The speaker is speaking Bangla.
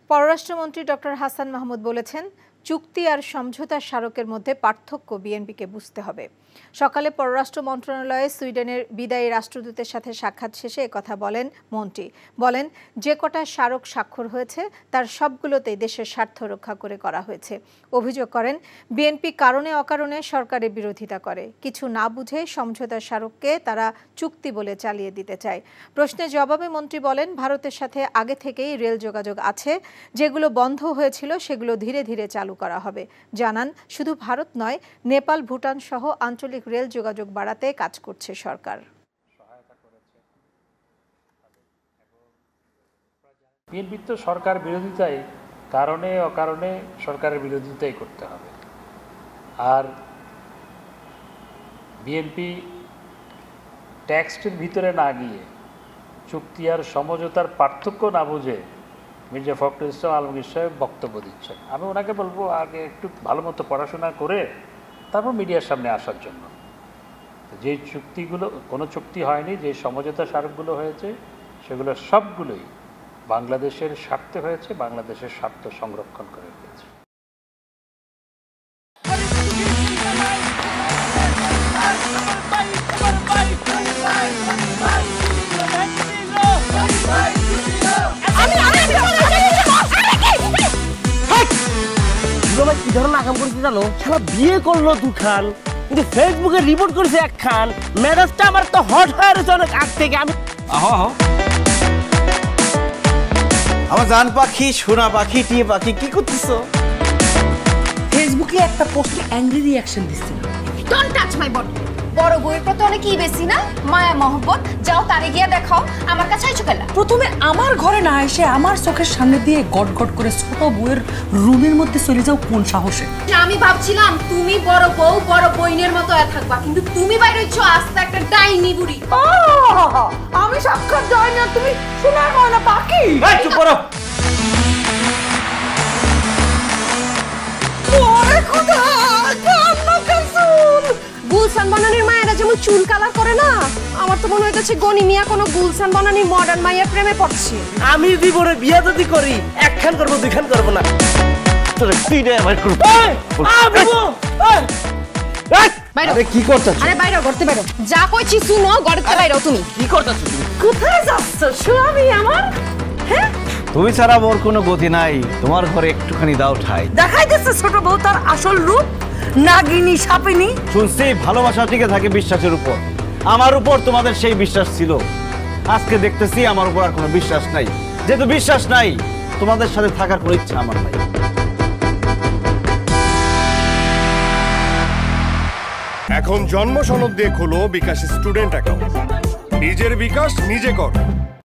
পররাষ্ট্রমন্ত্রী ডক্টর হাসান মাহমুদ বলেছেন, চুক্তি আর সমঝোতা স্মারকের মধ্যে পার্থক্য বিএনপিকে বুঝতে হবে। সকালে পররাষ্ট্র মন্ত্রণালয়ে সুইডেনের বিদায়ী রাষ্ট্রদূতের সাথে সাক্ষাৎ শেষে একথা বলেন মন্ত্রী। বলেন, যে কটা স্মারক স্বাক্ষর হয়েছে তার সবগুলোতেই দেশের স্বার্থ রক্ষা করে করা হয়েছে। অভিযোগ করেন, বিএনপি কারণে অকারণে সরকারের বিরোধিতা করে, কিছু না বুঝে সমঝোতা স্মারককে তারা চুক্তি বলে চালিয়ে দিতে চায়। প্রশ্নের জবাবে মন্ত্রী বলেন, ভারতের সাথে আগে থেকেই রেল যোগাযোগ আছে, যেগুলো বন্ধ হয়েছিল সেগুলো ধীরে ধীরে চালু করা হবে। জানান, শুধু ভারত নয়, নেপাল, ভুটান সহ আঞ্চলিক রেল যোগাযোগ বাড়াতে কাজ করছে সরকার। বিএনপি তো সরকার বিরোধিতায় কারণে অকারণে সরকারের বিরোধিতাই করতে হবে। আর বিএনপি টেক্সটের ভিতরে না গিয়ে চুক্তি আর সমঝোতার পার্থক্য না বুঝে মির্জা ফখরুল ইসলাম আলমগীর সাহেব বক্তব্য দিচ্ছেন। আমি ওনাকে বলবো, আগে একটু ভালো মতো পড়াশোনা করে তারপর মিডিয়ার সামনে আসার জন্য। যে চুক্তিগুলো, কোনো চুক্তি হয়নি, যে সমঝোতা স্মারকগুলো হয়েছে সেগুলো সবগুলোই বাংলাদেশের স্বার্থে হয়েছে, বাংলাদেশের স্বার্থ সংরক্ষণ করে হয়েছে। কি ধরনের আকাম করছে জানো? সারা বিয়ে করলো দুখান, কিন্তু ফেসবুকে রিপোর্ট করেছে একখান। মেজাজটা আমার তো হট হয়ে রয়েছে অনেক আগ থেকে। আমি আমার জান পাখি, সোনা পাখি, টিয়ে পাখি, কি করতেছো? ফেসবুকে একটা পোস্টে অ্যাংরি রিঅ্যাকশন দিচ্ছে। Don't touch my body. বড় বউয়ের প্রতি অনেক কি বেশি না মায়া মহব্বত। যাও তারে গিয়ে দেখাও, আমার কাছে আইছো কেলা? প্রথমে আমার ঘরে না এসে আমার চোখের সামনে দিয়ে গট গট করে ছোট বউয়ের রুমের মধ্যে চলে যাও কোন সাহসে? আমি ভাবছিলাম তুমি বড় বউ বড় বইনের মতো থাকবা, কিন্তু তুমি বাইরে হচ্ছ আস্তে একটা ডাইনি বুড়ি। আমি সাক্ষাৎ যাই না, তুমি শোনার না পাখি। চুপ করো। গুলশান বনানীর মায়েরা যেমন চুল কালার করে না, আমার তো মনে হইতেছে গনি মিয়া কোনো গুলশান বনানী মডার্ন মায়ের প্রেমে পড়ছে। আমি জীবনে বিয়ে যদি করি, একখান করবো দুইখান করবো না। কি করছো? আরে বাইরে করতে বাইরো, যা কইছি শুনো, গড়তে বাইরো। তুমি কি করতেছো? তুমি কোথায় যাচ্ছ স্বামী আমার? হ্যাঁ, তুমি ছাড়া মোর কোনো গতি নাই, তোমার ঘরে একটুখানি দাও ঠাই। দেখাই দিচ্ছে ছোট বউ তার আসল রূপ, নাগিনী সাপিনী। শুনছি ভালোবাসা টিকে থাকে বিশ্বাসের উপর। আমার উপর তোমাদের সেই বিশ্বাস ছিল, আজকে দেখতেছি আমার উপর আর কোনো বিশ্বাস নাই। যেহেতু বিশ্বাস নাই, তোমাদের সাথে থাকার কোনো ইচ্ছা আমার নাই। এখন জন্ম সনদ দিয়ে খোলো বিকাশ স্টুডেন্ট অ্যাকাউন্ট। নিজের বিকাশ নিজে কর।